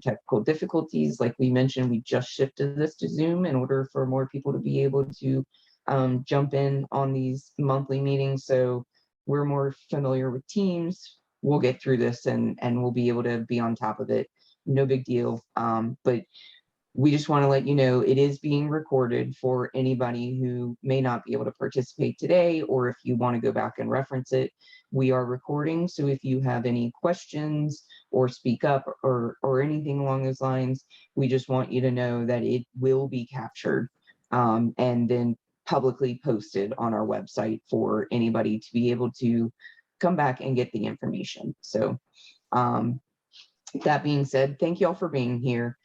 technical difficulties. Like we mentioned, we just shifted this to Zoom in order for more people to be able to jump in on these monthly meetings. So we're more familiar with Teams. We'll get through this and we'll be able to be on top of it. No big deal. But we just want to let you know it is being recorded for anybody who may not be able to participate today, or if you want to go back and reference it, we are recording. So if you have any questions or speak up or anything along those lines, we just want you to know that it will be captured and then publicly posted on our website for anybody to be able to come back and get the information. So that being said, thank you all for being here.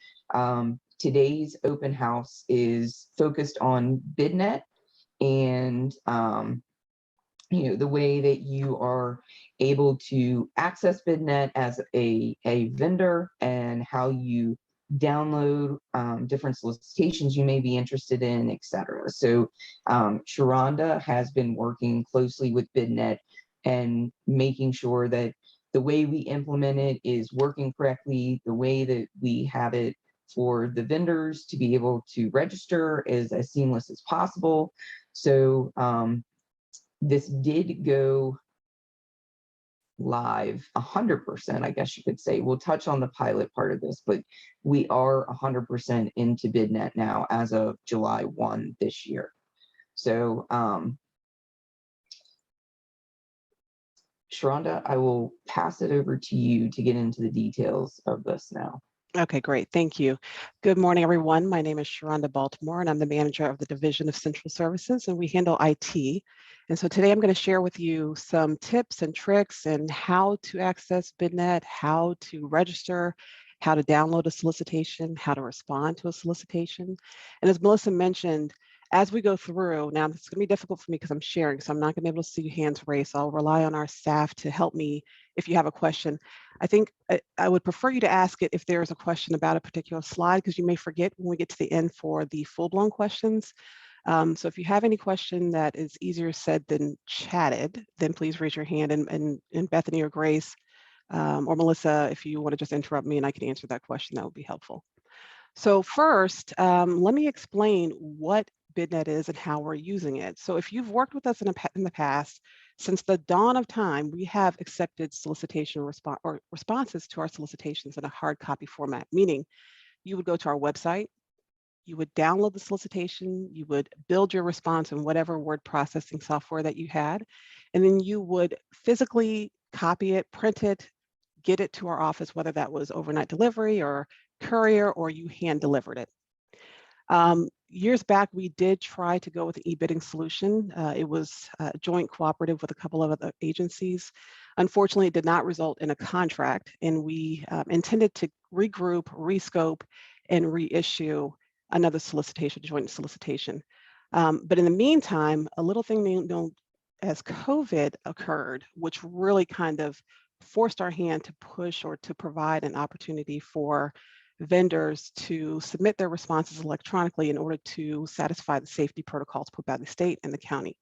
Today's open house is focused on Bidnet and the way that you are able to access Bidnet as a vendor, and how you download different solicitations you may be interested in, etc. So Sharonda has been working closely with Bidnet and making sure that the way we implement it is working correctly, the way that we have it for the vendors to be able to register is as seamless as possible. So this did go live 100%, I guess you could say. We'll touch on the pilot part of this, but we are 100% into Bidnet now as of July 1 this year. So Sharonda, I will pass it over to you to get into the details of this now. Okay, great. Thank you. Good morning, everyone. My name is Sharonda Baltimore, and I'm the manager of the Division of Central Services, and we handle IT. And so today I'm going to share with you some tips and tricks and how to access Bidnet, how to register, how to download a solicitation, how to respond to a solicitation. And as Melissa mentioned, as we go through, now it's going to be difficult for me because I'm sharing, so I'm not going to be able to see your hands raised. So I'll rely on our staff to help me if you have a question. I think I would prefer you to ask it if there is a question about a particular slide, because you may forget when we get to the end for the full-blown questions. So if you have any question that is easier said than chatted, then please raise your hand, and Bethany or Grace or Melissa, if you want to just interrupt me and I can answer that question, that would be helpful. So first, let me explain what Bidnet is and how we're using it. So if you've worked with us in the past, since the dawn of time, we have accepted solicitation responses to our solicitations in a hard copy format, meaning you would go to our website, you would download the solicitation, you would build your response in whatever word processing software that you had, and then you would physically copy it, print it, get it to our office, whether that was overnight delivery or courier, or you hand delivered it. Years back, we did try to go with the e-bidding solution. It was joint cooperative with a couple of other agencies. Unfortunately, it did not result in a contract, and we intended to regroup, rescope, and reissue another solicitation, joint solicitation. But in the meantime, a little thing known as COVID occurred, which really kind of forced our hand to push or to provide an opportunity for vendors to submit their responses electronically in order to satisfy the safety protocols put by the state and the county.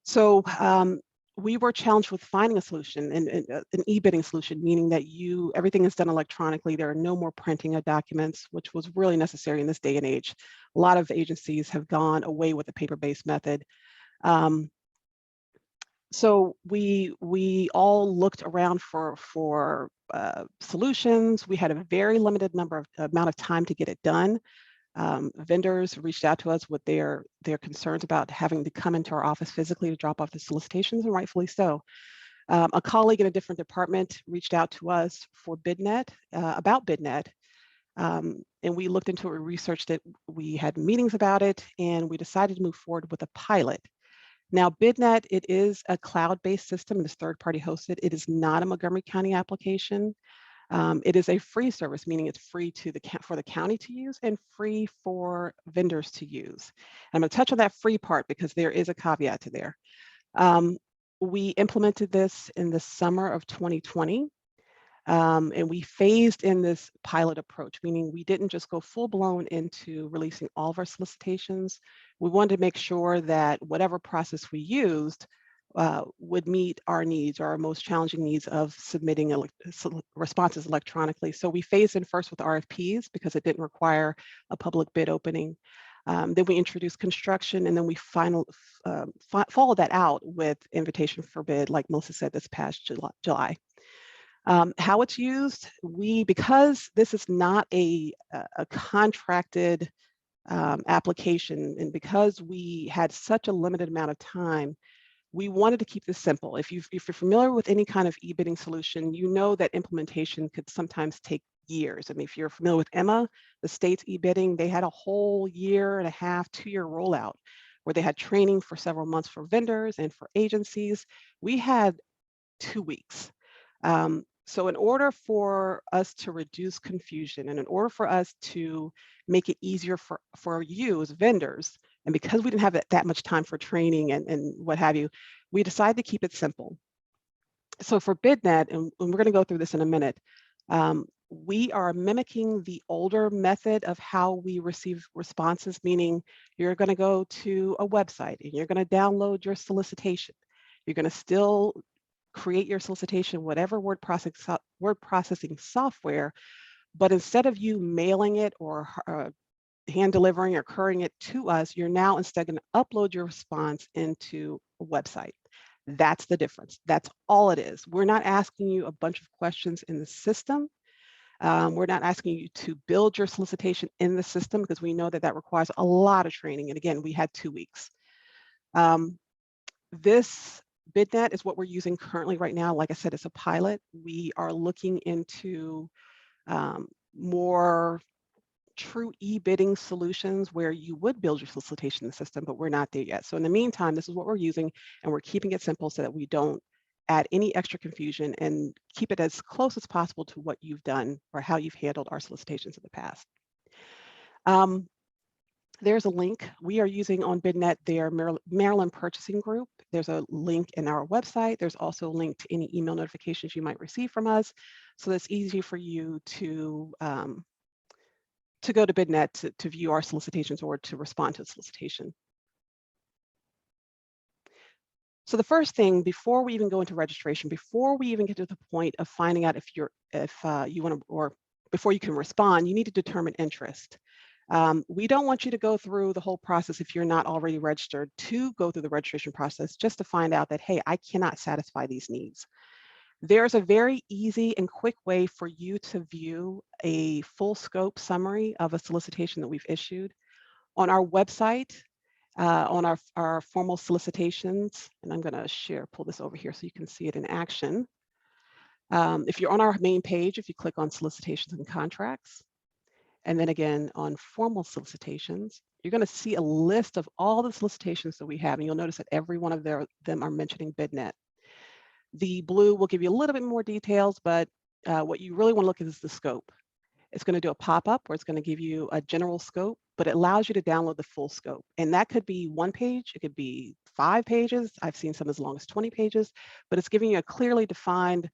So we were challenged with finding a solution, an e-bidding solution, meaning that everything is done electronically. There are no more printing of documents, which was really necessary in this day and age. A lot of agencies have gone away with the paper-based method. So we all looked around for solutions. We had a very limited amount of time to get it done. Vendors reached out to us with their concerns about having to come into our office physically to drop off the solicitations, and rightfully so. A colleague in a different department reached out to us for Bidnet, about Bidnet, and we looked into it, we researched it, we had meetings about it, and we decided to move forward with a pilot. Now, Bidnet, it is a cloud-based system and it's third-party hosted. It is not a Montgomery County application. It is a free service, meaning it's free for the county to use and free for vendors to use. And I'm going to touch on that free part because there is a caveat to there. We implemented this in the summer of 2020. And we phased in this pilot approach, meaning we didn't just go full blown into releasing all of our solicitations. We wanted to make sure that whatever process we used would meet our needs or our most challenging needs of submitting responses electronically. So we phased in first with RFPs because it didn't require a public bid opening. Then we introduced construction, and then we followed that out with invitation for bid, like Melissa said, this past July. How it's used, because this is not a contracted application, and because we had such a limited amount of time, we wanted to keep this simple. If you're familiar with any kind of e-bidding solution, you know that implementation could sometimes take years. I mean, if you're familiar with Emma, the state's e-bidding, they had a whole 1.5 to 2-year rollout where they had training for several months for vendors and for agencies. We had 2 weeks. So in order for us to reduce confusion and in order for us to make it easier for you as vendors, and because we didn't have that much time for training and what have you, we decided to keep it simple. So for Bidnet, and we're going to go through this in a minute, we are mimicking the older method of how we receive responses, meaning you're going to go to a website and you're going to download your solicitation. You're going to still create your solicitation, whatever word processing software, but instead of you mailing it or hand delivering or couriering it to us, you're now instead going to upload your response into a website. That's the difference. That's all it is. We're not asking you a bunch of questions in the system. We're not asking you to build your solicitation in the system because we know that that requires a lot of training. And again, we had 2 weeks. This Bidnet is what we're using currently right now. Like I said, it's a pilot. We are looking into more true e-bidding solutions where you would build your solicitation in the system, but we're not there yet. So in the meantime, this is what we're using, and we're keeping it simple so that we don't add any extra confusion and keep it as close as possible to what you've done or how you've handled our solicitations in the past. There's a link we are using on Bidnet, their Maryland Purchasing Group. There's a link in our website. There's also a link to any email notifications you might receive from us. So it's easy for you to go to Bidnet to view our solicitations or to respond to a solicitation. So the first thing, before we even go into registration, before we even get to the point of finding out if you want to, or before you can respond, you need to determine interest. We don't want you to go through the whole process if you're not already registered to go through the registration process just to find out that, hey, I cannot satisfy these needs. There's a very easy and quick way for you to view a full scope summary of a solicitation that we've issued. On our website, on our formal solicitations, and I'm going to pull this over here so you can see it in action. If you're on our main page, if you click on solicitations and contracts, and then again on formal solicitations, you're going to see a list of all the solicitations that we have, and you'll notice that every one of them are mentioning Bidnet. The blue will give you a little bit more details, but what you really want to look at is the scope. It's going to do a pop-up where it's going to give you a general scope, but it allows you to download the full scope. And that could be 1 page, it could be 5 pages. I've seen some as long as 20 pages, but it's giving you a clearly defined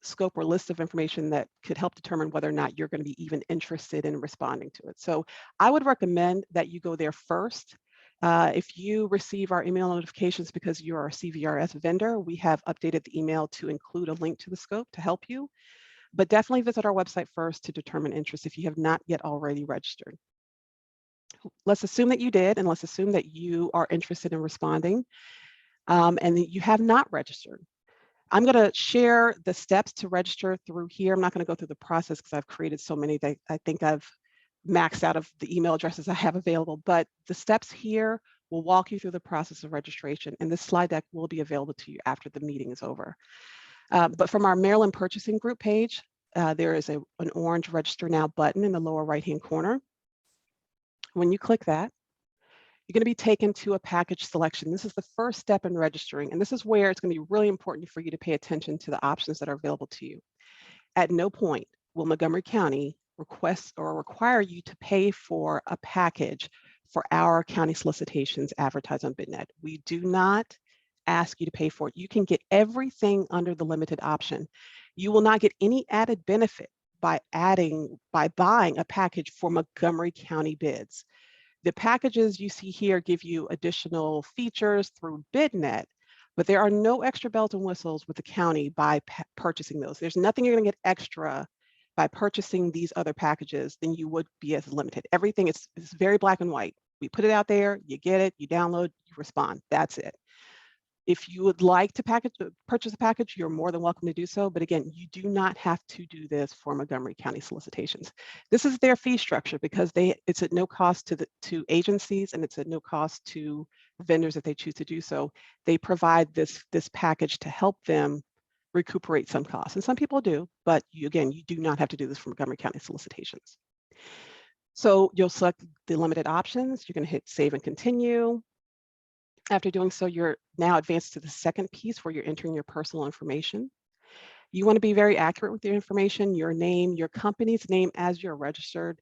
scope or list of information that could help determine whether or not you're going to be even interested in responding to it. So I would recommend that you go there first. If you receive our email notifications because you're a CVRS vendor, we have updated the email to include a link to the scope to help you. But definitely visit our website first to determine interest if you have not yet already registered. Let's assume that you did, and let's assume that you are interested in responding and that you have not registered. I'm going to share the steps to register through here. I'm not going to go through the process because I've created so many that I think I've maxed out of the email addresses I have available, but the steps here will walk you through the process of registration, and this slide deck will be available to you after the meeting is over. But from our Maryland Purchasing Group page, there is an orange Register Now button in the lower right-hand corner. When you click that, you're going to be taken to a package selection. This is the first step in registering, and this is where it's going to be really important for you to pay attention to the options that are available to you. At no point will Montgomery County request or require you to pay for a package for our county solicitations advertised on Bidnet. We do not ask you to pay for it. You can get everything under the limited option. You will not get any added benefit by buying a package for Montgomery County bids. The packages you see here give you additional features through Bidnet, But there are no extra bells and whistles with the county by purchasing those. There's nothing you're going to get extra by purchasing these other packages than you would be as limited. Everything is very black and white. We put it out there, you get it, you download, you respond. That's it. If you would like to purchase a package, you're more than welcome to do so. But again, you do not have to do this for Montgomery County solicitations. This is their fee structure because it's at no cost to agencies, and it's at no cost to vendors if they choose to do so. They provide this package to help them recuperate some costs. And some people do, but you do not have to do this for Montgomery County solicitations. So you'll select the limited options. You're going to hit save and continue. After doing so, you're now advanced to the second piece where you're entering your personal information. You want to be very accurate with your information, your name, your company's name as you're registered,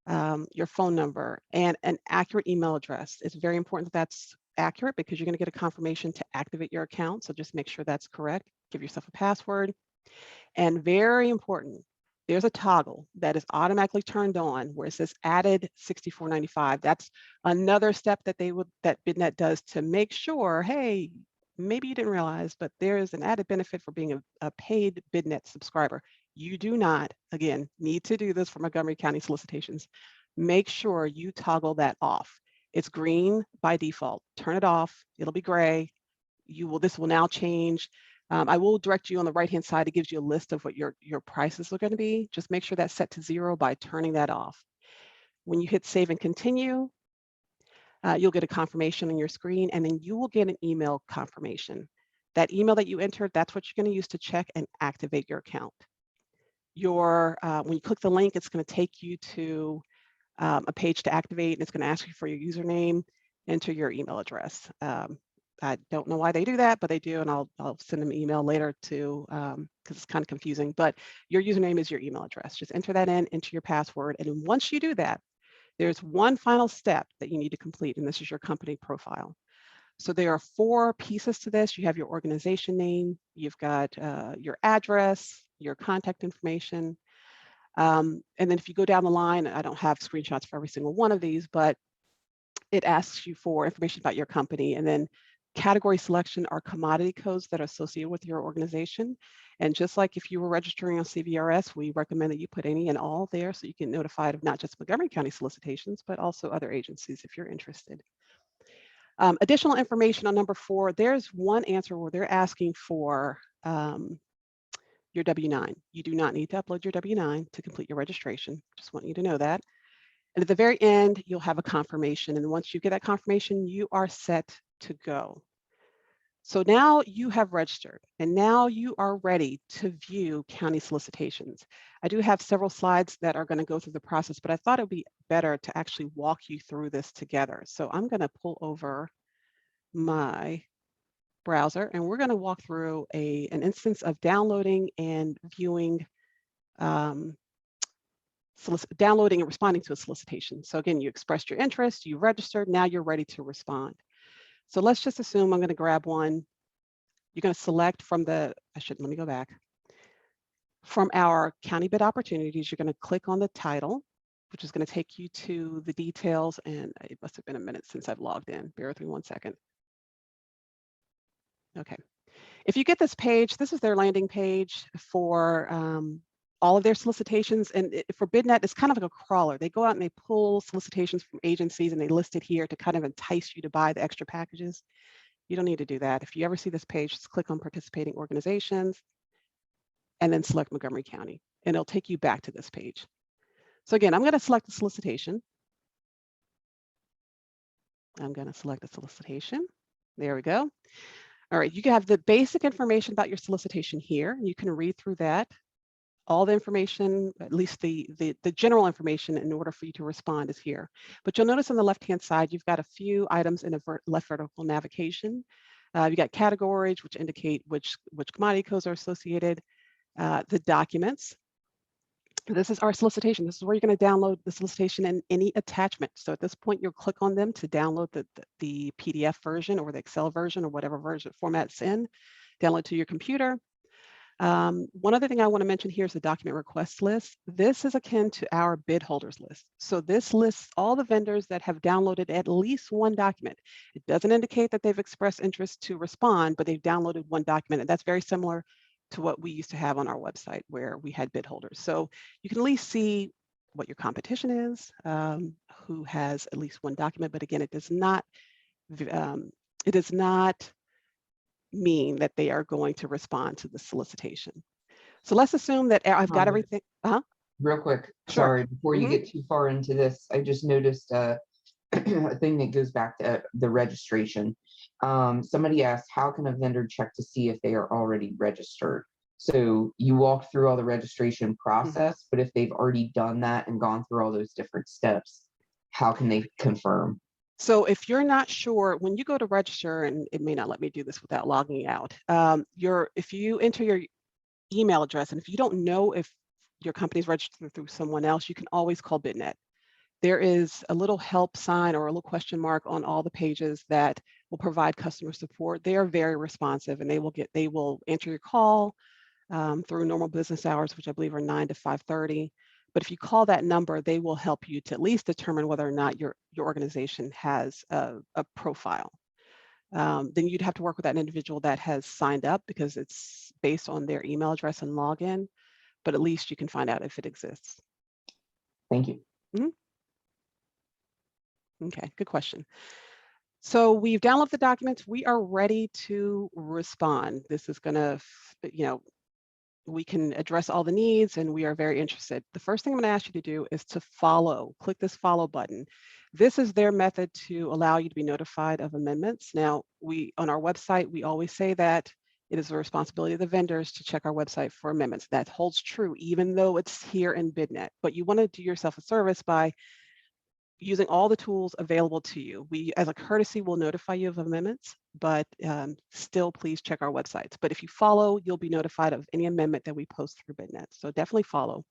your phone number, and an accurate email address. It's very important that that's accurate because you're going to get a confirmation to activate your account. So just make sure that's correct. Give yourself a password. And very important, there's a toggle that is automatically turned on where it says added $64.95. That's another step that Bidnet does to make sure, hey, maybe you didn't realize, but there is an added benefit for being a paid Bidnet subscriber. You do not, again, need to do this for Montgomery County solicitations. Make sure you toggle that off. It's green by default. Turn it off. It'll be gray. This will now change. I will direct you on the right-hand side. It gives you a list of what your prices are going to be. Just make sure that's set to 0 by turning that off. When you hit save and continue, you'll get a confirmation on your screen, and then you will get an email confirmation. That email that you entered, that's what you're going to use to check and activate your account. When you click the link, it's going to take you to a page to activate, and it's going to ask you for your username, enter your email address. I don't know why they do that, but they do, and I'll send them an email later to, because it's kind of confusing, but your username is your email address. Just enter that in, enter your password, and then once you do that, there's one final step that you need to complete, and this is your company profile. So there are 4 pieces to this. You have your organization name, you've got your address, your contact information, and then if you go down the line, I don't have screenshots for every single one of these, but it asks you for information about your company, and then category selection are commodity codes that are associated with your organization. And just like if you were registering on CVRS, we recommend that you put any and all there so you get notified of not just Montgomery County solicitations, but also other agencies if you're interested. Additional information on number 4, there's one answer where they're asking for your W-9. You do not need to upload your W-9 to complete your registration. Just want you to know that. And at the very end, you'll have a confirmation. And once you get that confirmation, you are set to go. So now you have registered, and now you are ready to view county solicitations. I do have several slides that are going to go through the process, but I thought it would be better to actually walk you through this together. So I'm going to pull over my browser, and we're going to walk through an instance of downloading and viewing, downloading and responding to a solicitation. So again, you expressed your interest, you registered, now you're ready to respond. So let's just assume I'm going to grab one. You're going to select from let me go back. From our county bid opportunities, you're going to click on the title, which is going to take you to the details. And it must have been a minute since I've logged in. Bear with me one second. Okay. If you get this page, this is their landing page for all of their solicitations. And for Bidnet, it's kind of like a crawler. They go out and they pull solicitations from agencies and they list it here to kind of entice you to buy the extra packages. You don't need to do that. If you ever see this page, just click on participating organizations and then select Montgomery County, and it'll take you back to this page. So again, I'm going to select the solicitation. I'm going to select the solicitation. There we go. All right, you can have the basic information about your solicitation here. You can read through that. All the information, at least the general information in order for you to respond is here. But you'll notice on the left-hand side, you've got a few items in a left vertical navigation. You've got categories, which indicate which commodity codes are associated, the documents. This is our solicitation. This is where you're going to download the solicitation and any attachment. So at this point, you'll click on them to download the PDF version or the Excel version or whatever version format it's in, download to your computer. One other thing I want to mention here is the document request list. This is akin to our bid holders list. So this lists all the vendors that have downloaded at least one document. It doesn't indicate that they've expressed interest to respond, but they've downloaded one document. And that's very similar to what we used to have on our website where we had bid holders. So you can at least see what your competition is, who has at least one document. But again, it does not mean that they are going to respond to the solicitation. So let's assume that I've got everything. Real quick, Sure. sorry, before you get too far into this, I just noticed a thing that goes back to the registration. Somebody asked, how can a vendor check to see if they are already registered? So you walk through all the registration process, but if they've already done that and gone through all those different steps, how can they confirm? So if you're not sure, when you go to register, and it may not let me do this without logging out, if you enter your email address, and if you don't know if your company's registered through someone else, you can always call Bidnet. There is a little help sign or a little question mark on all the pages that will provide customer support. They are very responsive, and they will answer your call through normal business hours, which I believe are 9 to 5:30. But if you call that number, they will help you to at least determine whether or not your organization has a profile. Then you'd have to work with that individual that has signed up because it's based on their email address and login, but at least you can find out if it exists. Thank you. Okay, good question. So we've downloaded the documents. We are ready to respond. This is going to, we can address all the needs and we are very interested. The first thing I'm going to ask you to do is to click this follow button. This is their method to allow you to be notified of amendments. Now, on our website, we always say that it is the responsibility of the vendors to check our website for amendments. That holds true, even though it's here in Bidnet. But you want to do yourself a service by using all the tools available to you. We, as a courtesy, will notify you of amendments, but still please check our websites. But if you follow, you'll be notified of any amendment that we post through Bidnet. So definitely follow.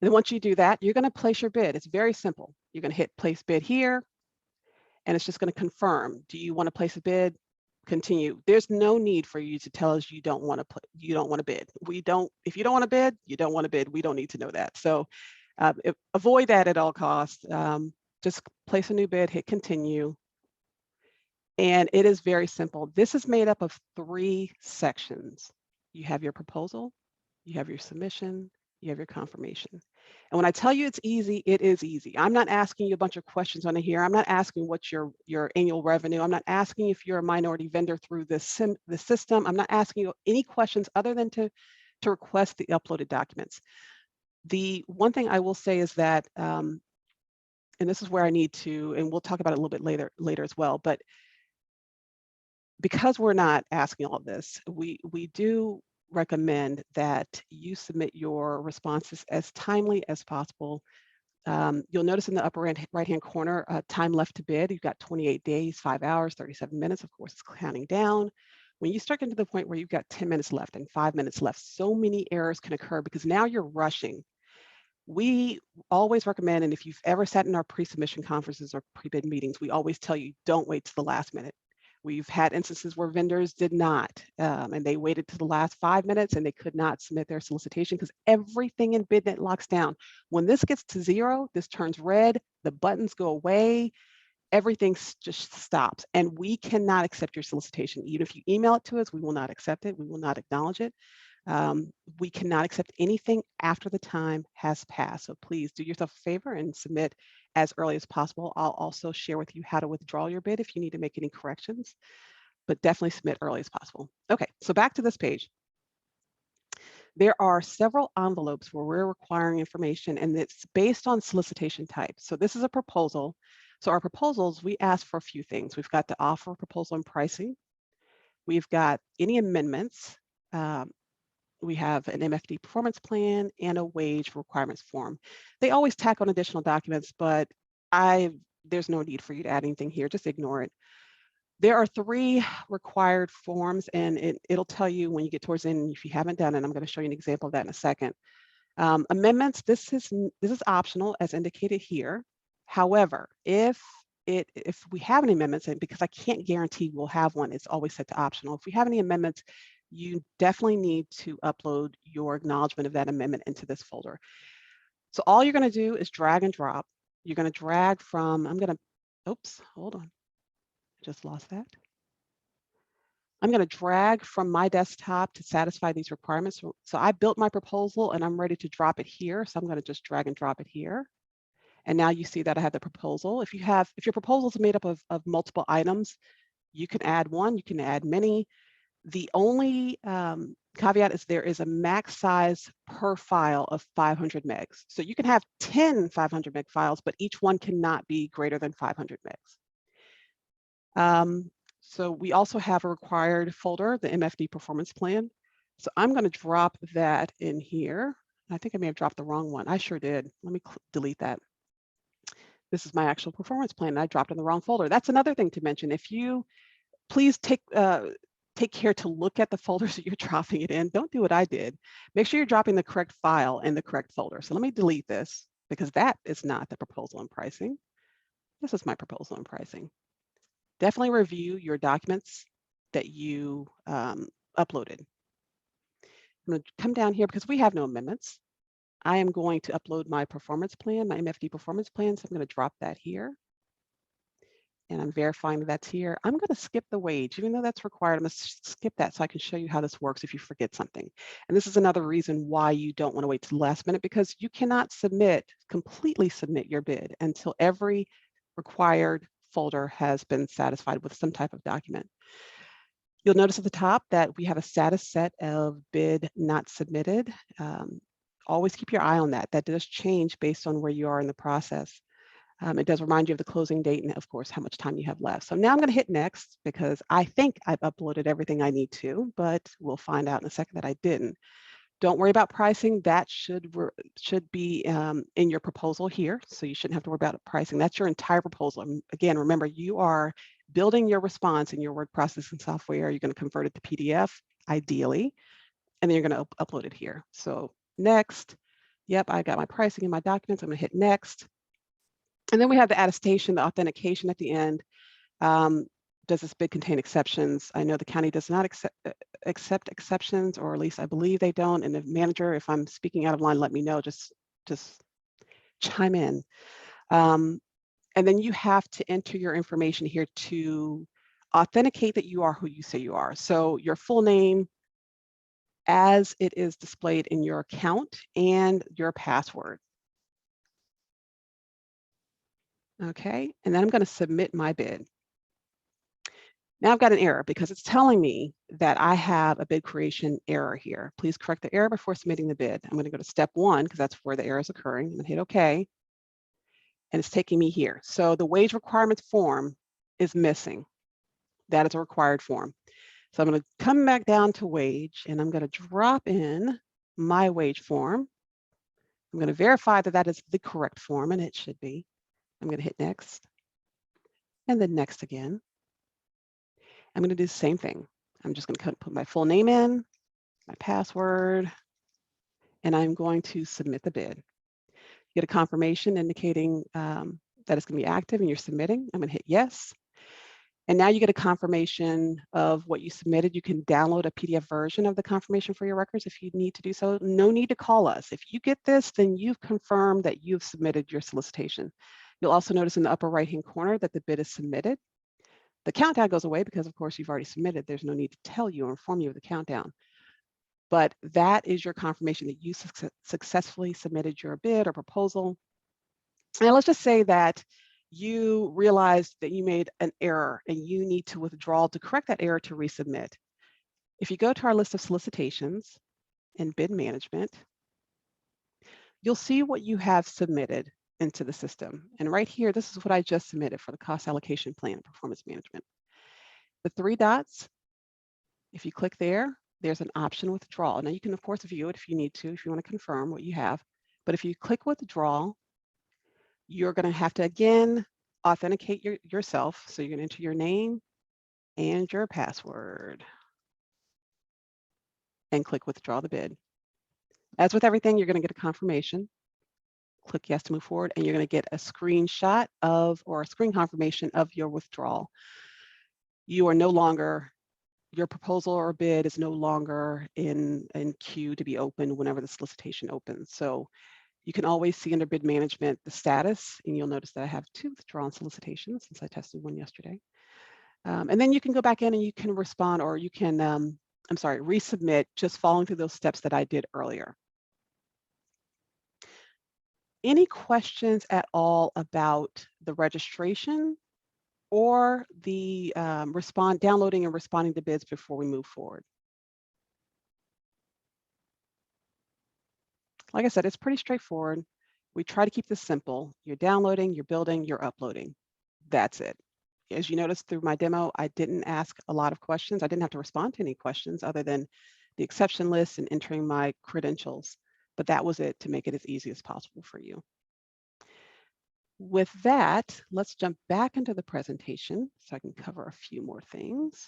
And then once you do that, you're going to place your bid. It's very simple. You're going to hit place bid here, and it's just going to confirm. Do you want to place a bid? Continue. There's no need for you to tell us you don't want to bid. If you don't want to bid, you don't want to bid. We don't need to know that. So avoid that at all costs. Just place a new bid, hit continue. And it is very simple. This is made up of 3 sections. You have your proposal, you have your submission, you have your confirmation. And when I tell you it's easy, it is easy. I'm not asking you a bunch of questions on here. I'm not asking what's your annual revenue. I'm not asking if you're a minority vendor through the system. I'm not asking you any questions other than to request the uploaded documents. The one thing I will say is that, and this is where I need to, and we'll talk about it a little bit later as well, but because we're not asking all of this, we do recommend that you submit your responses as timely as possible. You'll notice in the upper right-hand corner, time left to bid. You've got 28 days, 5 hours, 37 minutes. Of course, it's counting down. When you start getting to the point where you've got 10 minutes left and 5 minutes left, so many errors can occur because now you're rushing. We always recommend, and if you've ever sat in our pre-submission conferences or pre-bid meetings, we always tell you, don't wait to the last minute. We've had instances where vendors did not, and they waited to the last 5 minutes and they could not submit their solicitation because everything in Bidnet locks down. When this gets to 0, this turns red, the buttons go away, everything just stops. And we cannot accept your solicitation. Even if you email it to us, we will not accept it. We will not acknowledge it. We cannot accept anything after the time has passed. So please do yourself a favor and submit as early as possible. I'll also share with you how to withdraw your bid if you need to make any corrections, but definitely submit early as possible. Okay, so back to this page. There are several envelopes where we're requiring information, and it's based on solicitation type. So this is a proposal. So our proposals, we ask for a few things. We've got the offer, proposal, and pricing. We've got any amendments. We have an MFD performance plan and a wage requirements form. They always tack on additional documents, but there's no need for you to add anything here. Just ignore it. There are 3 required forms, and it'll tell you when you get towards the end if you haven't done it. I'm going to show you an example of that in a second. Amendments, this is optional as indicated here. However, if we have any amendments, and because I can't guarantee we'll have one, it's always set to optional. If we have any amendments, you definitely need to upload your acknowledgement of that amendment into this folder. So all you're going to do is drag and drop. You're going to drag from, oops, hold on, I just lost that. I'm going to drag from my desktop to satisfy these requirements. So I built my proposal and I'm ready to drop it here. So I'm going to just drag and drop it here. And now you see that I have the proposal. If your proposal is made up of multiple items, you can add one, you can add many. The only caveat is there is a max size per file of 500 megs. So you can have 10 500 meg files, but each one cannot be greater than 500 megs. So we also have a required folder, the MFD performance plan. So I'm going to drop that in here. I think I may have dropped the wrong one. I sure did. Let me delete that. This is my actual performance plan, and I dropped in the wrong folder. That's another thing to mention. If you please take care to look at the folders that you're dropping it in. Don't do what I did. Make sure you're dropping the correct file in the correct folder. So let me delete this because that is not the proposal and pricing. This is my proposal and pricing. Definitely review your documents that you uploaded. I'm going to come down here because we have no amendments. I am going to upload my performance plan, my MFD performance plan. So I'm going to drop that here. And I'm verifying that that's here. I'm going to skip the wage, even though that's required. I'm going to skip that so I can show you how this works if you forget something. And this is another reason why you don't want to wait to the last minute, because you cannot completely submit your bid until every required folder has been satisfied with some type of document. You'll notice at the top that we have a status set of bid not submitted. Always keep your eye on that. That does change based on where you are in the process. It does remind you of the closing date and, of course, how much time you have left. So now I'm going to hit next because I think I've uploaded everything I need to, but we'll find out in a second that I didn't. Don't worry about pricing. That should be in your proposal here. So you shouldn't have to worry about pricing. That's your entire proposal. And again, remember, you are building your response in your word processing software. You're going to convert it to PDF, ideally, and then you're going to upload it here. So next, yep, I got my pricing in my documents. I'm going to hit next. And then we have the attestation, the authentication at the end. Does this bid contain exceptions? I know the county does not accept exceptions, or at least I believe they don't. And the manager, if I'm speaking out of line, let me know, just chime in. And then you have to enter your information here to authenticate that you are who you say you are. So your full name as it is displayed in your account and your password. Okay, and then I'm going to submit my bid. Now I've got an error because it's telling me that I have a bid creation error here. Please correct the error before submitting the bid. I'm going to go to step 1 because that's where the error is occurring. I'm going to hit OK. And it's taking me here. So the wage requirements form is missing. That is a required form. So I'm going to come back down to wage and I'm going to drop in my wage form. I'm going to verify that that is the correct form, and it should be. I'm going to hit next and then next again. I'm going to do the same thing. I'm just going to put my full name in, my password, and I'm going to submit the bid. You get a confirmation indicating that it's going to be active and you're submitting. I'm going to hit yes. And now you get a confirmation of what you submitted. You can download a PDF version of the confirmation for your records if you need to do so. No need to call us. If you get this, then you've confirmed that you've submitted your solicitation. You'll also notice in the upper right-hand corner that the bid is submitted. The countdown goes away because, of course, you've already submitted. There's no need to tell you or inform you of the countdown. But that is your confirmation that you successfully submitted your bid or proposal. And let's just say that you realized that you made an error and you need to withdraw to correct that error to resubmit. If you go to our list of solicitations and bid management, you'll see what you have submitted into the system. And right here, this is what I just submitted for the cost allocation plan and performance management. The 3 dots, if you click there, there's an option withdrawal. Now you can of course view it if you need to, if you want to confirm what you have. But if you click withdraw, you're going to have to again authenticate yourself. So you're going to enter your name and your password and click withdraw the bid. As with everything, you're going to get a confirmation. Click yes to move forward, and you're going to get a screenshot of, or a screen confirmation of your withdrawal. You are no longer your proposal or bid is no longer in queue to be open whenever the solicitation opens. So you can always see under bid management the status, and you'll notice that I have 2 withdrawn solicitations since I tested one yesterday. And then you can go back in and you can respond, or you can, resubmit, just following through those steps that I did earlier. Any questions at all about the registration or the downloading and responding to bids before we move forward? Like I said, it's pretty straightforward. We try to keep this simple. You're downloading, you're building, you're uploading. That's it. As you noticed through my demo, I didn't ask a lot of questions. I didn't have to respond to any questions other than the exception list and entering my credentials. But that was it, to make it as easy as possible for you. With that, let's jump back into the presentation so I can cover a few more things.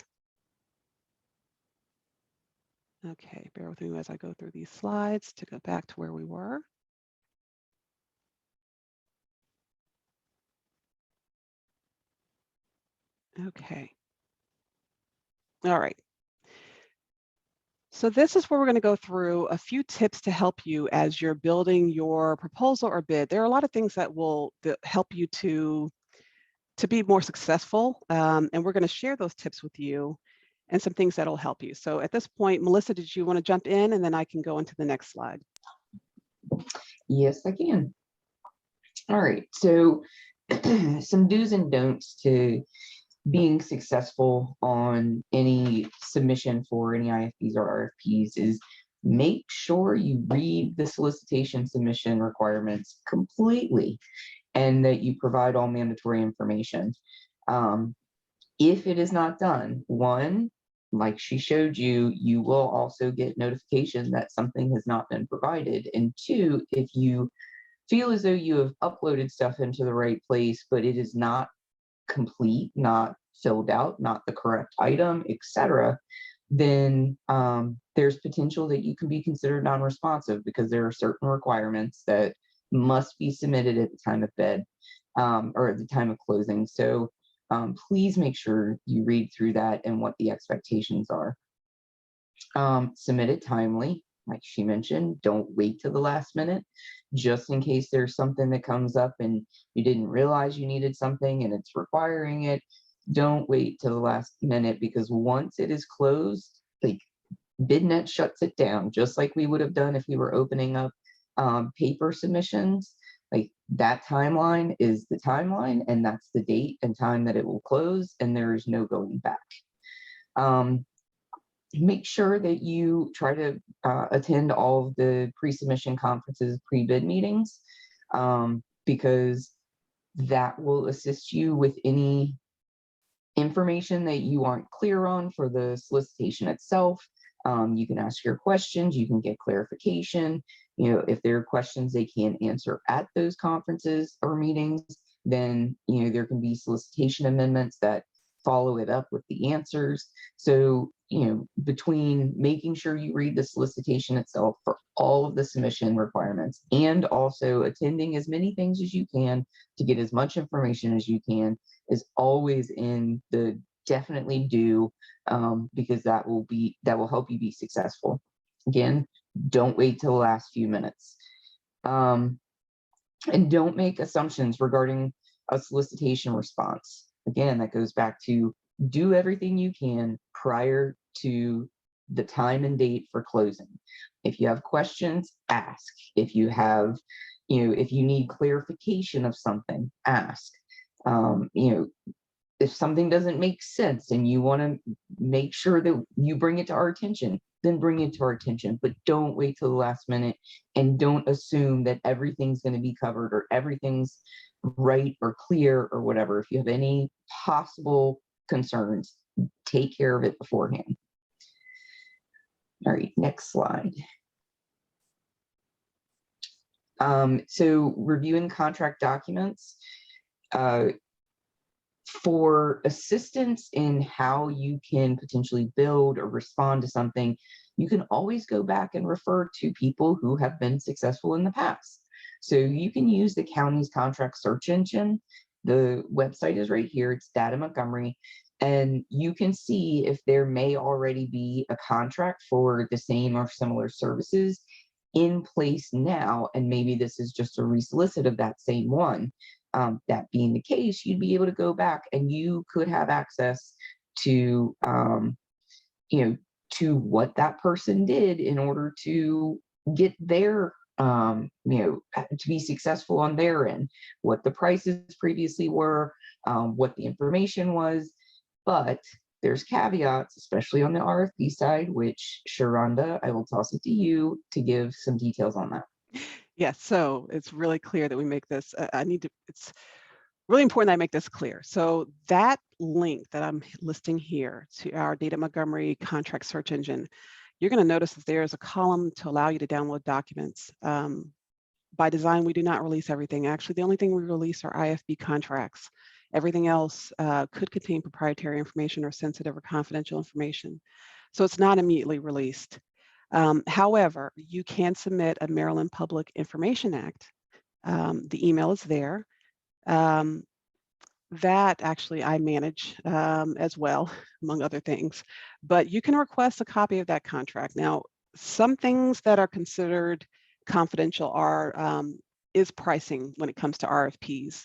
Okay, bear with me as I go through these slides to go back to where we were. Okay. All right. So this is where we're going to go through a few tips to help you as you're building your proposal or bid. There are a lot of things that will help you to be more successful, and we're going to share those tips with you and some things that'll help you. So at this point, Melissa, did you want to jump in, and then I can go into the next slide? Yes, I can. All right, so some do's and don'ts to being successful on any submission for any IFPs or RFPs is make sure you read the solicitation submission requirements completely and that you provide all mandatory information. If it is not done, one, like she showed you, you will also get notification that something has not been provided. And 2, if you feel as though you have uploaded stuff into the right place, but it is not complete, not filled out, not the correct item, etc., then there's potential that you can be considered non-responsive because there are certain requirements that must be submitted at the time of bid or at the time of closing. So please make sure you read through that and what the expectations are. Submit it timely. Like she mentioned, don't wait till the last minute, just in case there's something that comes up and you didn't realize you needed something and it's requiring it. Don't wait till the last minute, because once it is closed, like Bidnet shuts it down, just like we would have done if we were opening up paper submissions. Like that timeline is the timeline, and that's the date and time that it will close, and there is no going back. Make sure that you try to attend all of the pre-submission conferences, pre-bid meetings, because that will assist you with any information that you aren't clear on for the solicitation itself. You can ask your questions, you can get clarification. You know, if there are questions they can't answer at those conferences or meetings, then, you know, there can be solicitation amendments that follow it up with the answers. So, you know, between making sure you read the solicitation itself for all of the submission requirements and also attending as many things as you can to get as much information as you can is always in the definitely do, because that will help you be successful. Again, don't wait till the last few minutes. And don't make assumptions regarding a solicitation response. Again, that goes back to do everything you can prior to the time and date for closing. If you have questions, ask. If you have, you know, if you need clarification of something, ask. You know, if something doesn't make sense and you want to make sure that you bring it to our attention, then bring it to our attention, but don't wait till the last minute, and don't assume that everything's going to be covered or everything's right or clear or whatever. If you have any possible concerns, take care of it beforehand. All right, next slide. So reviewing contract documents. For assistance in how you can potentially build or respond to something, you can always go back and refer to people who have been successful in the past. So you can use the county's contract search engine. The website is right here. It's Data Montgomery. and you can see if there may already be a contract for the same or similar services in place now, and maybe this is just a resolicit of that same one. That being the case, you'd be able to go back and you could have access to, you know, to what that person did in order to get their, to be successful on their end, what the prices previously were, what the information was. But there's caveats, especially on the RFP side, which Sharonda, I will toss it to you to give some details on that. Yes, so it's really clear that we make this, it's really important that I make this clear. So that link that I'm listing here to our Data Montgomery contract search engine, you're going to notice that there's a column to allow you to download documents. By design, we do not release everything. Actually, the only thing we release are IFB contracts. Everything else could contain proprietary information or sensitive or confidential information. So it's not immediately released. However, you can submit a Maryland Public Information Act. The email is there. That actually I manage as well, among other things. But you can request a copy of that contract. Now, some things that are considered confidential is pricing when it comes to RFPs.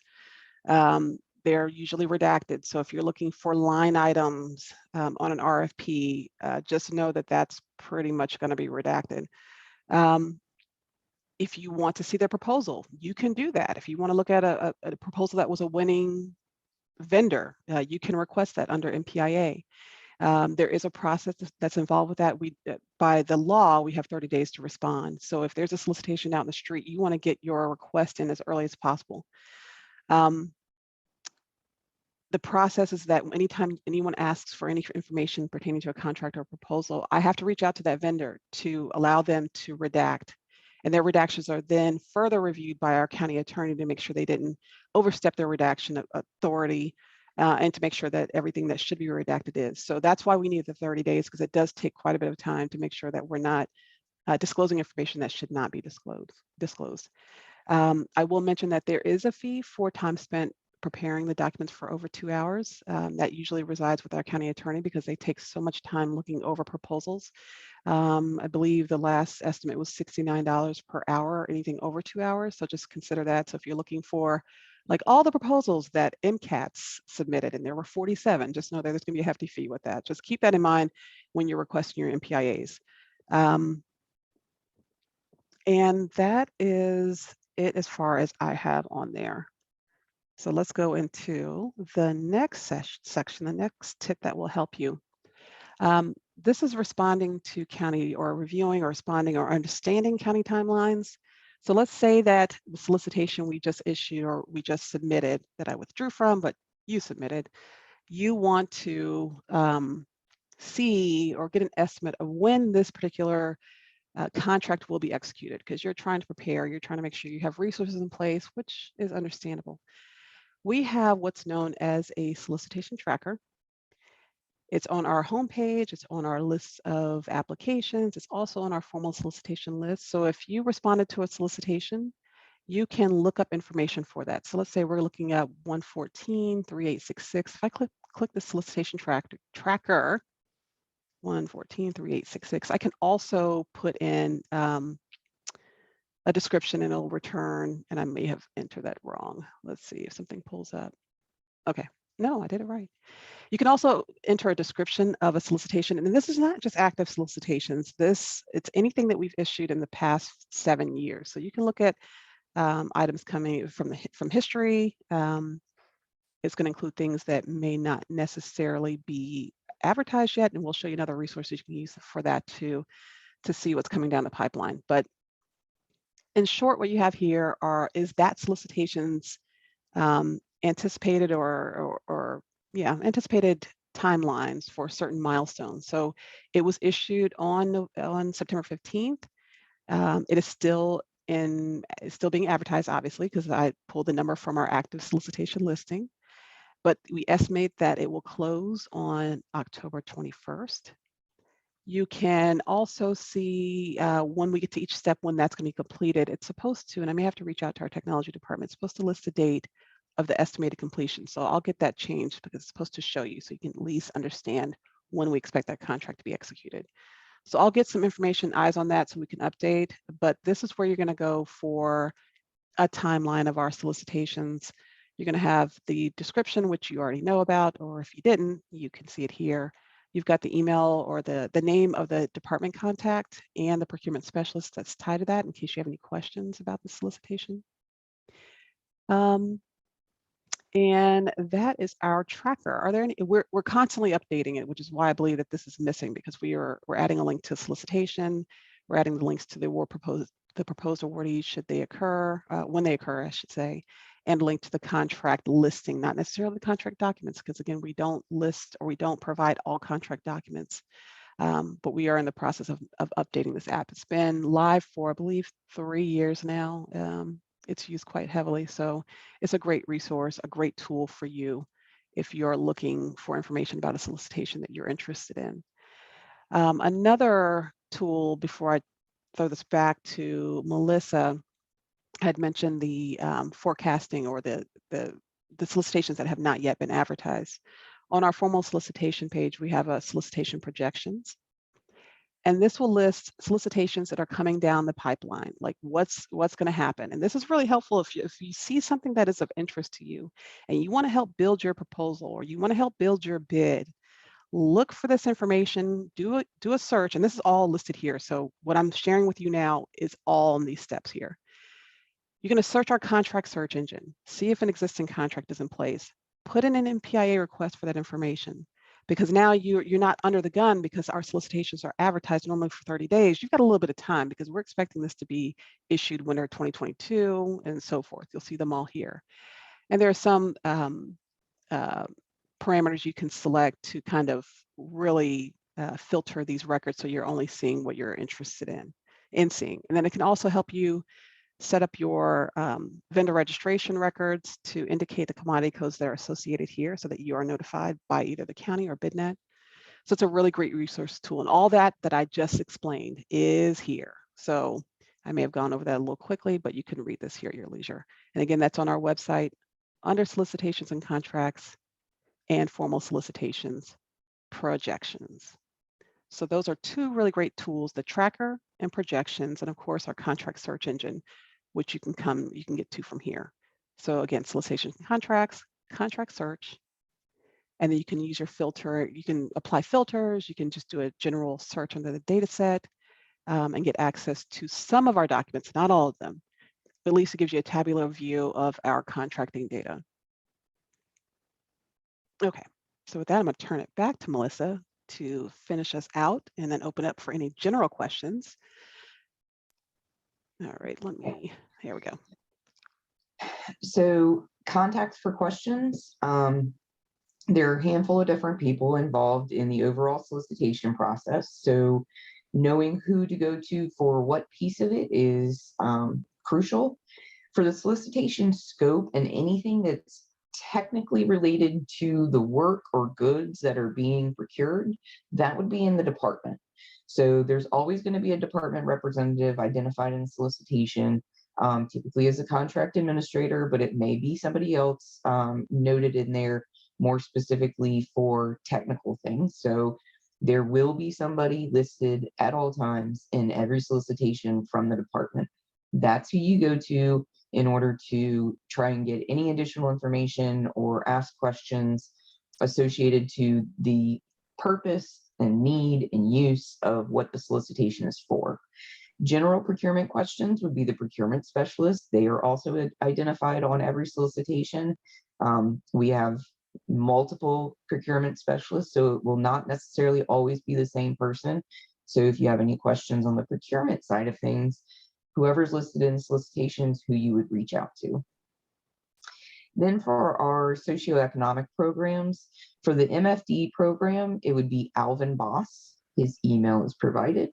They're usually redacted. So if you're looking for line items on an RFP, just know that that's pretty much going to be redacted. If you want to see their proposal, you can do that. If you want to look at a proposal that was a winning vendor, you can request that under MPIA. There is a process that's involved with that. By the law, we have 30 days to respond. So if there's a solicitation out in the street, you want to get your request in as early as possible. The process is that anytime anyone asks for any information pertaining to a contract or proposal, I have to reach out to that vendor to allow them to redact. And their redactions are then further reviewed by our county attorney to make sure they didn't overstep their redaction authority and to make sure that everything that should be redacted is. So that's why we need the 30 days, because it does take quite a bit of time to make sure that we're not disclosing information that should not be disclosed. I will mention that there is a fee for time spent preparing the documents for over 2 hours. That usually resides with our county attorney because they take so much time looking over proposals. I believe the last estimate was $69 per hour, anything over 2 hours. So just consider that. So if you're looking for like all the proposals that MCATs submitted, and there were 47, just know that there's going to be a hefty fee with that. Just keep that in mind when you're requesting your MPIAs. And that is it as far as I have on there. So let's go into the next section, the next tip that will help you. This is responding to county or reviewing or responding or understanding county timelines. So let's say that the solicitation we just issued or we just submitted that I withdrew from, but you submitted, you want to see or get an estimate of when this particular contract will be executed, because you're trying to prepare, you're trying to make sure you have resources in place, which is understandable. We have what's known as a solicitation tracker. It's on our homepage, it's on our list of applications, it's also on our formal solicitation list. So if you responded to a solicitation, you can look up information for that. So let's say we're looking at 114-3866. If I click the solicitation tracker, 114-3866, I can also put in a description and it'll return, and I may have entered that wrong. Let's see if something pulls up. Okay, no, I did it right. You can also enter a description of a solicitation, and this is not just active solicitations. It's anything that we've issued in the past 7 years. So you can look at items coming from history. It's going to include things that may not necessarily be advertised yet, and we'll show you another resource you can use for that to see what's coming down the pipeline. But in short, what you have here is that solicitations anticipated anticipated timelines for certain milestones. So it was issued on September 15th. It is still being advertised, obviously, because I pulled the number from our active solicitation listing. But we estimate that it will close on October 21st. You can also see when we get to each step when that's going to be completed. It's supposed to, and I may have to reach out to our technology department, it's supposed to list a date of the estimated completion. So I'll get that changed because it's supposed to show you so you can at least understand when we expect that contract to be executed. So I'll get some information, eyes on that so we can update, but this is where you're going to go for a timeline of our solicitations. You're going to have the description, which you already know about, or if you didn't, you can see it here. You've got the email or the name of the department contact and the procurement specialist that's tied to that in case you have any questions about the solicitation. And that is our tracker. Are there any, we're constantly updating it, which is why I believe that this is missing, because we're adding a link to solicitation, we're adding the links to the proposed awardees should they occur, when they occur, I should say, and link to the contract listing, not necessarily the contract documents, because again, we don't list or we don't provide all contract documents, but we are in the process of updating this app. It's been live for, I believe, 3 years now. It's used quite heavily. So it's a great resource, a great tool for you if you're looking for information about a solicitation that you're interested in. Another tool, before I throw this back to Melissa, had mentioned the forecasting or the solicitations that have not yet been advertised. On our formal solicitation page, we have a solicitation projections. And this will list solicitations that are coming down the pipeline, like what's going to happen. And this is really helpful if you see something that is of interest to you and you want to help build your proposal or you want to help build your bid. Look for this information, do a search, and this is all listed here. So what I'm sharing with you now is all in these steps here. You're going to search our contract search engine, see if an existing contract is in place, put in an MPIA request for that information. Because now you're not under the gun because our solicitations are advertised normally for 30 days. You've got a little bit of time because we're expecting this to be issued winter 2022 and so forth. You'll see them all here. And there are some parameters you can select to kind of really filter these records so you're only seeing what you're interested in seeing. And then it can also help you set up your vendor registration records to indicate the commodity codes that are associated here so that you are notified by either the county or Bidnet. So it's a really great resource tool. And all that I just explained is here. So I may have gone over that a little quickly, but you can read this here at your leisure. And again, that's on our website under solicitations and contracts and formal solicitations projections. So those are two really great tools, the tracker and projections, and of course our contract search engine, which you can get to from here. So again, solicitations and contracts, contract search, and then you can use your filter. You can apply filters. You can just do a general search under the data set and get access to some of our documents, not all of them, but at least it gives you a tabular view of our contracting data. Okay, so with that, I'm going to turn it back to Melissa to finish us out and then open up for any general questions. All right, here we go. So contacts for questions. There are a handful of different people involved in the overall solicitation process. So knowing who to go to for what piece of it is crucial. For the solicitation scope and anything that's technically related to the work or goods that are being procured, that would be in the department. So there's always going to be a department representative identified in the solicitation, typically as a contract administrator, but it may be somebody else noted in there more specifically for technical things. So there will be somebody listed at all times in every solicitation from the department. That's who you go to in order to try and get any additional information or ask questions associated to the purpose and need and use of what the solicitation is for. General procurement questions would be the procurement specialist. They are also identified on every solicitation. We have multiple procurement specialists, so it will not necessarily always be the same person. So if you have any questions on the procurement side of things, whoever's listed in the solicitations, who you would reach out to. Then for our socioeconomic programs, for the MFD program, it would be Alvin Boss. His email is provided.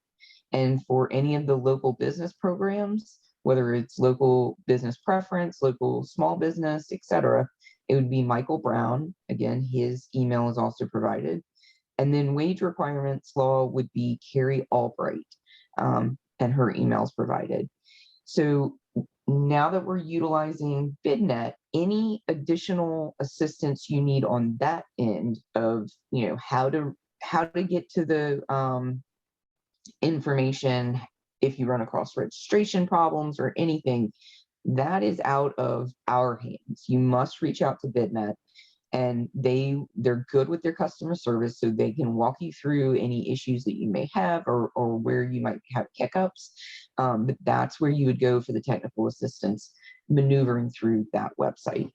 And for any of the local business programs, whether it's local business preference, local small business, etc., it would be Michael Brown. Again, his email is also provided. And then wage requirements law would be Carrie Albright, and her email is provided. So now that we're utilizing Bidnet, any additional assistance you need on that end of, how to get to the information, if you run across registration problems or anything, that is out of our hands. You must reach out to Bidnet, and they're good with their customer service, so they can walk you through any issues that you may have, or where you might have hiccups. But that's where you would go for the technical assistance maneuvering through that website.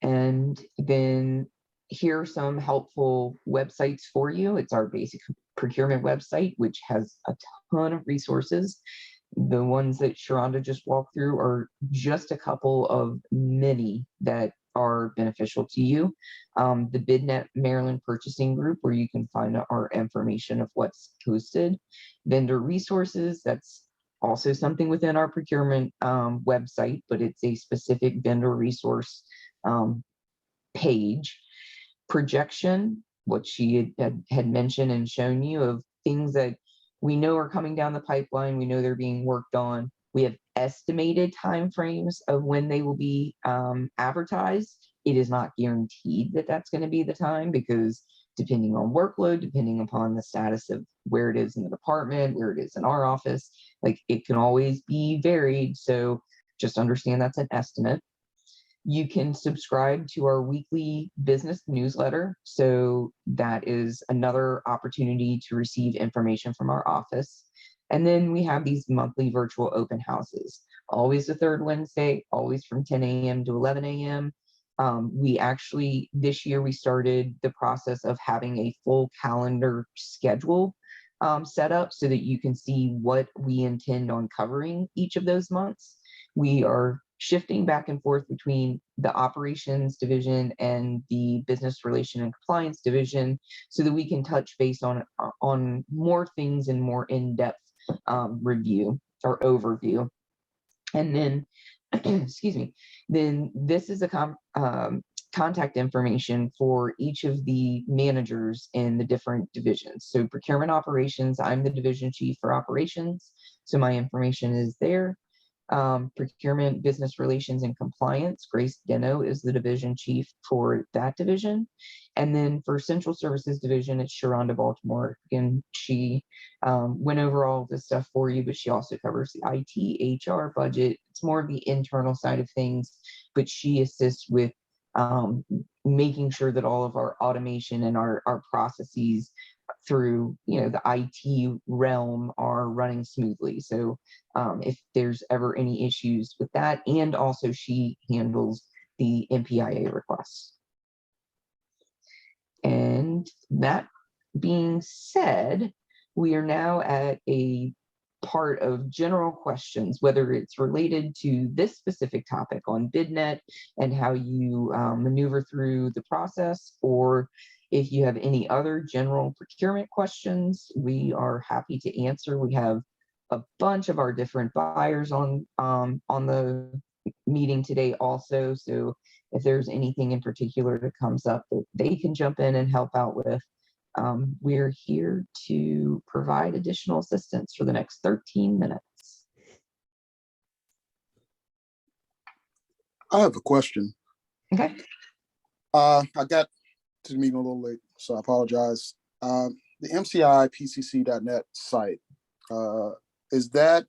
And then here are some helpful websites for you. It's our basic procurement website, which has a ton of resources. The ones that Sharonda just walked through are just a couple of many that are beneficial to you. The Bidnet Maryland Purchasing Group, where you can find our information of what's posted. Vendor resources, that's also something within our procurement website, but it's a specific vendor resource page. Projection, what she had mentioned and shown you of things that we know are coming down the pipeline. We know they're being worked on. We have estimated timeframes of when they will be advertised. It is not guaranteed that that's going to be the time, because depending on workload, depending upon the status of where it is in the department, where it is in our office, like, it can always be varied. So just understand that's an estimate. You can subscribe to our weekly business newsletter. So that is another opportunity to receive information from our office. And then we have these monthly virtual open houses, always the third Wednesday, always from 10 a.m. to 11 a.m. We actually, this year, we started the process of having a full calendar schedule set up so that you can see what we intend on covering each of those months. We are shifting back and forth between the operations division and the business relation and compliance division, so that we can touch base on more things and more in-depth review or overview. And then, excuse me, then this is a contact information for each of the managers in the different divisions. So procurement operations, I'm the division chief for operations, so my information is there. Procurement, business relations, and compliance, Grace Deno is the division chief for that division. And then for central services division, it's Sharonda Baltimore. Again, she went over all of this stuff for you, but she also covers the IT, HR, budget. It's more of the internal side of things, but she assists with making sure that all of our automation and our processes through the IT realm are running smoothly. So if there's ever any issues with that, and also she handles the MPIA requests. And that being said, we are now at a part of general questions, whether it's related to this specific topic on Bidnet and how you maneuver through the process, or if you have any other general procurement questions, we are happy to answer. We have a bunch of our different buyers on the meeting today also. So if there's anything in particular that comes up that they can jump in and help out with, we're here to provide additional assistance for the next 13 minutes. I have a question. Okay. I got to the meeting a little late, so I apologize. The MCIPCC.net site, is that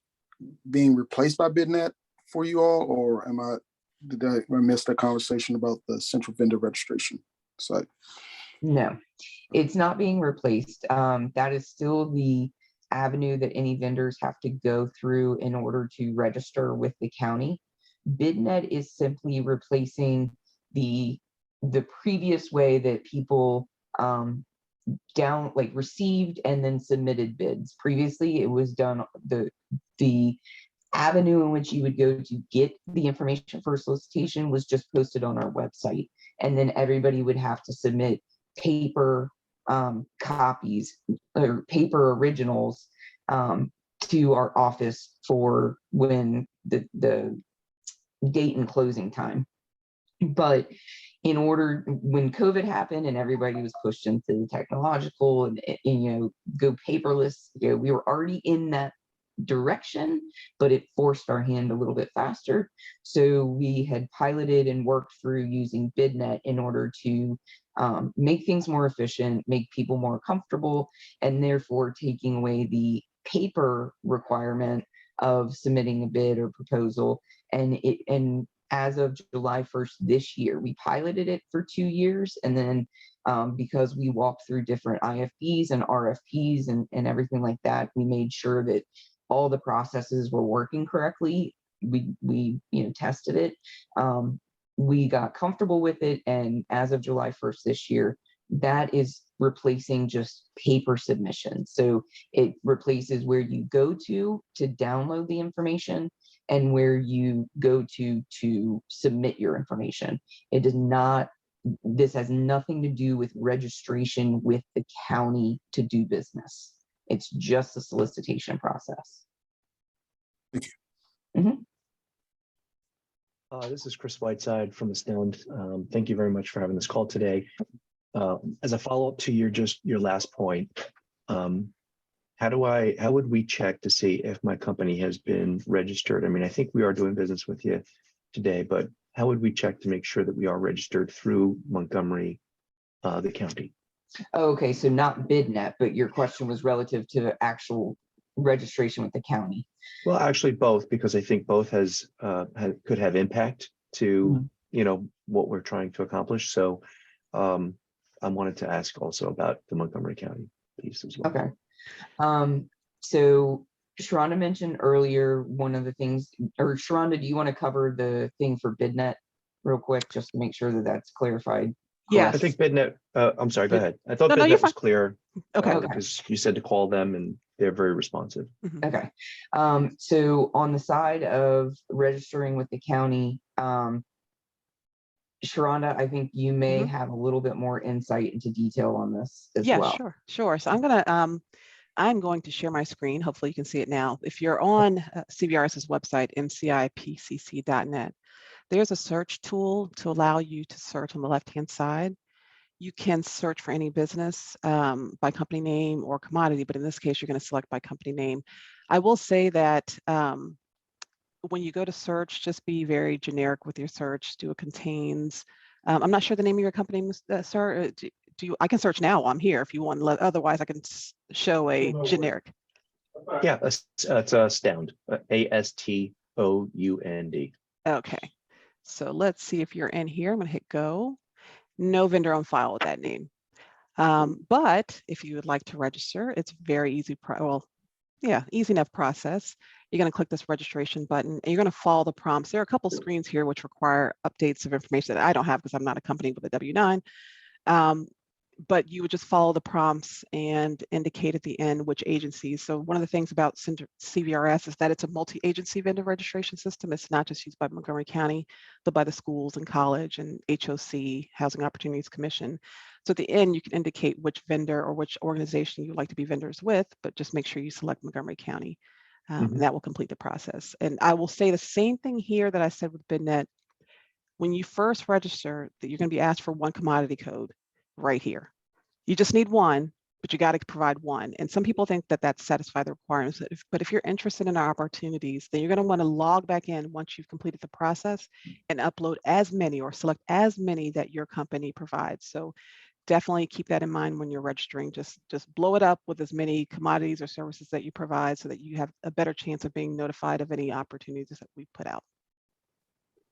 being replaced by Bidnet for you all, or did I miss the conversation about the central vendor registration site? No, it's not being replaced. That is still the avenue that any vendors have to go through in order to register with the county. Bidnet is simply replacing the previous way that people received and then submitted bids. Previously, it was done the avenue in which you would go to get the information for a solicitation was just posted on our website, and then everybody would have to submit paper copies or paper originals to our office for when the date and closing time. But when COVID happened and everybody was pushed into the technological and go paperless, we were already in that direction, but it forced our hand a little bit faster. So we had piloted and worked through using Bidnet in order to make things more efficient, make people more comfortable, and therefore taking away the paper requirement of submitting a bid or proposal. And as of July 1st this year, we piloted it for 2 years, and then because we walked through different IFBs and RFPs and everything like that, we made sure that all the processes were working correctly. We tested it. We got comfortable with it, and as of July 1st this year, that is replacing just paper submission. So it replaces where you go to download the information and where you go to submit your information. It does not, this has nothing to do with registration with the county to do business. It's just a solicitation process. Thank you. Mhm. This is Chris Whiteside from Astound. Thank you very much for having this call today. As a follow-up to your last point, how would we check to see if my company has been registered? I mean, I think we are doing business with you today, but how would we check to make sure that we are registered through Montgomery, the county? Okay, so not Bidnet, but your question was relative to actual registration with the county. Well, actually both, because I think both could have impact to, what we're trying to accomplish. So I wanted to ask also about the Montgomery County piece as well. Okay. So Sharonda mentioned earlier one of the things, or Sharonda, do you want to cover the thing for Bidnet real quick, just to make sure that that's clarified? Yes. I think Bidnet, I'm sorry, go ahead. I thought No, you're Bidnet was fine. clear. Okay. Because you said to call them and they're very responsive. Mhm. Okay. So on the side of registering with the county, Sharonda, I think you may have a little bit more insight into detail on this as Yeah, well. sure. So I'm going to share my screen. Hopefully you can see it now. If you're on CVRS's website, mcipcc.net, there's a search tool to allow you to search on the left-hand side. You can search for any business by company name or commodity, but in this case, you're going to select by company name. I will say that when you go to search, just be very generic with your search. Do it contains. I'm not sure the name of your company, sir. I can search now while I'm here if you want. Otherwise, I can show a generic. Yeah, it's Astound, ASTOUND. Okay, so let's see if you're in here. I'm going to hit go. No vendor on file with that name. But if you would like to register, it's very easy. Easy enough process. You're going to click this registration button and you're going to follow the prompts. There are a couple screens here which require updates of information that I don't have because I'm not a company with a W-9. But you would just follow the prompts and indicate at the end which agencies. So one of the things about CVRS is that it's a multi-agency vendor registration system. It's not just used by Montgomery County, but by the schools and college and HOC, Housing Opportunities Commission. So at the end, you can indicate which vendor or which organization you'd like to be vendors with, but just make sure you select Montgomery County. And that will complete the process. And I will say the same thing here that I said with Bidnet. When you first register, that you're going to be asked for one commodity code right here. You just need one, but you got to provide one. And some people think that satisfies the requirements. But if you're interested in our opportunities, then you're going to want to log back in once you've completed the process and upload as many or select as many that your company provides. So definitely keep that in mind when you're registering. Just blow it up with as many commodities or services that you provide so that you have a better chance of being notified of any opportunities that we put out.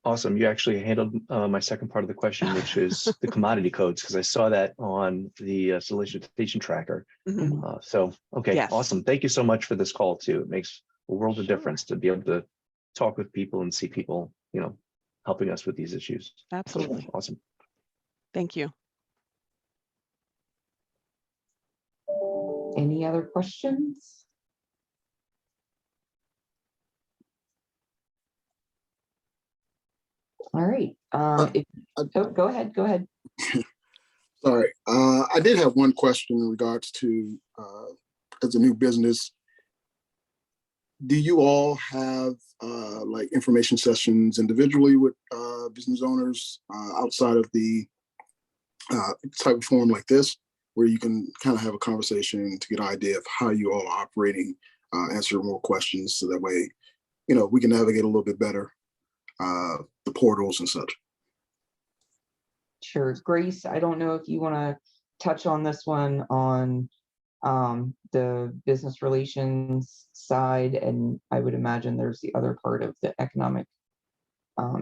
Awesome. You actually handled my second part of the question, which is the commodity codes, because I saw that on the solicitation tracker. Okay, yes. Awesome. Thank you so much for this call too. It makes a world of difference to be able to talk with people and see people, helping us with these issues. Absolutely. So, awesome. Thank you. Any other questions? All right. Go ahead. Sorry. I did have one question in regards to, as a new business, do you all have like information sessions individually with business owners outside of the type of forum like this, where you can kind of have a conversation to get an idea of how you all are operating answer more questions so that way, we can navigate a little bit better the portals and such. Sure. Grace, I don't know if you want to touch on this one on the business relations side, and I would imagine there's the other part of the economic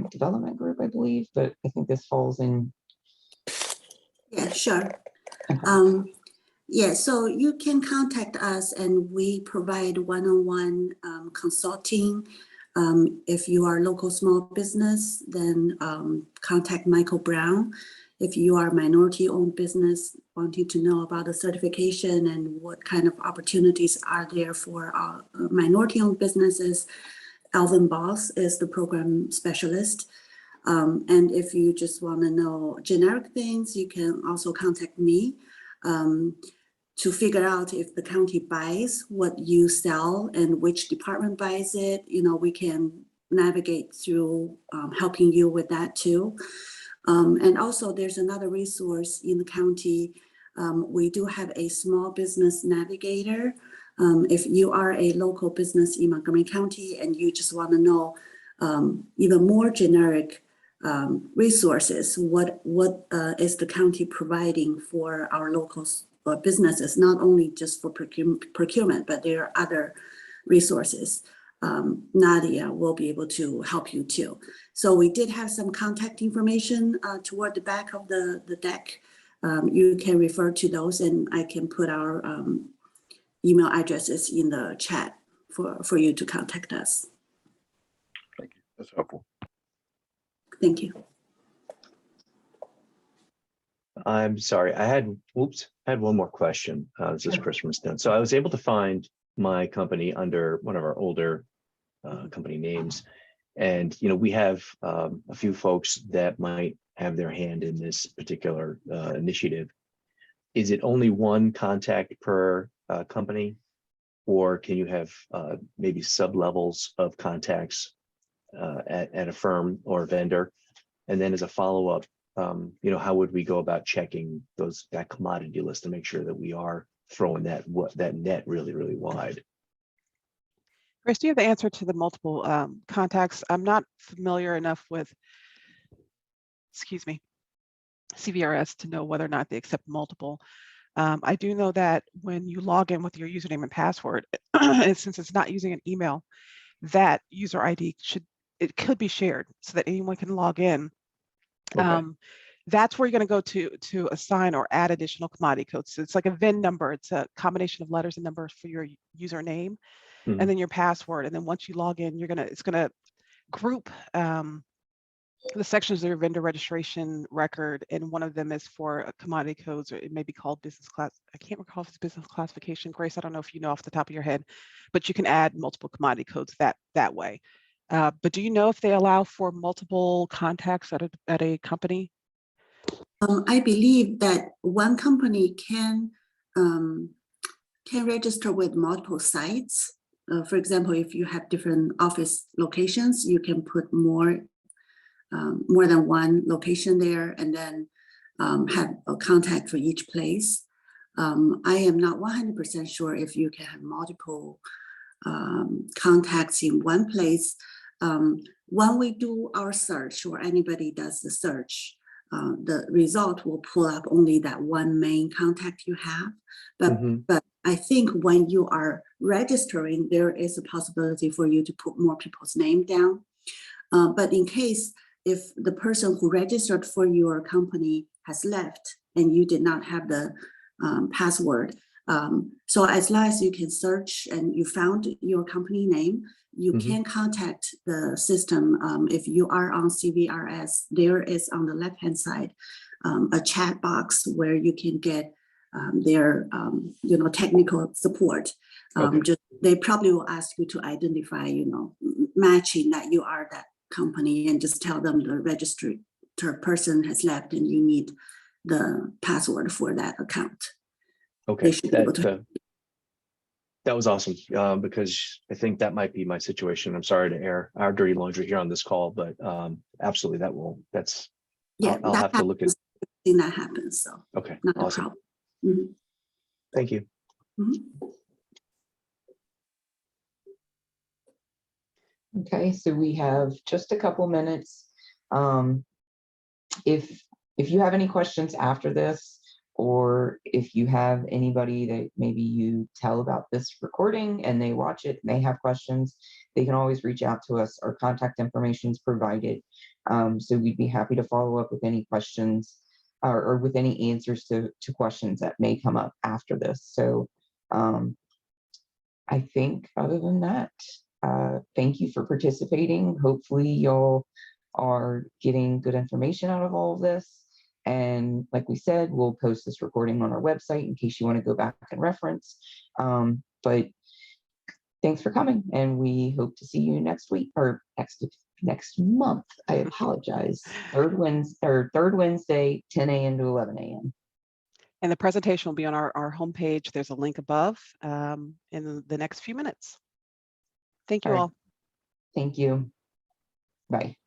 development group, I believe, but I think this falls in. Yeah, sure. Yeah, so you can contact us and we provide one-on-one consulting. If you are local small business, then contact Michael Brown. If you are minority-owned business, wanting to know about the certification and what kind of opportunities are there for minority-owned businesses, Alvin Boss is the program specialist. And if you just want to know generic things, you can also contact me to figure out if the county buys what you sell and which department buys it. We can navigate through helping you with that too. And also there's another resource in the county. We do have a small business navigator. If you are a local business in Montgomery County and you just want to know even more generic resources, what is the county providing for our local businesses, not only just for procurement, but there are other resources. Nadia will be able to help you too. So we did have some contact information toward the back of the deck. You can refer to those, and I can put our email addresses in the chat for you to contact us. Thank you. That's helpful. Thank you. I'm sorry, I had one more question. This is Chris from Stone. So I was able to find my company under one of our older company names. And, we have a few folks that might have their hand in this particular initiative. Is it only one contact per company? Or can you have maybe sub-levels of contacts at a firm or a vendor? And then as a follow-up, how would we go about checking that commodity list to make sure that we are throwing that net really, really wide? Chris, do you have the answer to the multiple contacts? I'm not familiar enough with, CVRS to know whether or not they accept multiple. I do know that when you log in with your username and password, and since it's not using an email, that user ID could be shared so that anyone can log in. Okay. That's where you're going to go to assign or add additional commodity codes. So it's like a VIN number. It's a combination of letters and numbers for your username, and then your password. And then once you log in, it's gonna group the sections of your vendor registration record, and one of them is for commodity codes, or it may be called business class. I can't recall if it's business classification. Grace, I don't know if you know off the top of your head, but you can add multiple commodity codes that way. But do you know if they allow for multiple contacts at a company? I believe that one company can register with multiple sites. For example, if you have different office locations, you can put more than one location there, and then have a contact for each place. I am not 100% sure if you can have multiple contacts in one place. When we do our search, or anybody does the search, the result will pull up only that one main contact you have. But I think when you are registering, there is a possibility for you to put more people's name down. But in case if the person who registered for your company has left and you did not have the password, so as long as you can search and you found your company name, you can contact the system. If you are on CVRS, there is on the left-hand side a chat box where you can get their technical support. They probably will ask you to identify, matching that you are that company, and just tell them the registered person has left and you need the password for that account. Okay, that was awesome, because I think that might be my situation. I'm sorry to air our dirty laundry here on this call, but absolutely I'll have to look at. That happens, so okay, not awesome. a problem. Thank you. Okay, so we have just a couple minutes. If you have any questions after this, or if you have anybody that maybe you tell about this recording and they watch it and they have questions, they can always reach out to us. Our contact information is provided. So we'd be happy to follow up with any questions or with any answers to questions that may come up after this. So I think other than that, thank you for participating. Hopefully y'all are getting good information out of all of this. And like we said, we'll post this recording on our website in case you want to go back and reference. But thanks for coming, and we hope to see you next week or next month. I apologize. Third Wednesday, 10 a.m. to 11 a.m. And the presentation will be on our homepage. There's a link above in the next few minutes. Thank you all. Thank you. Bye.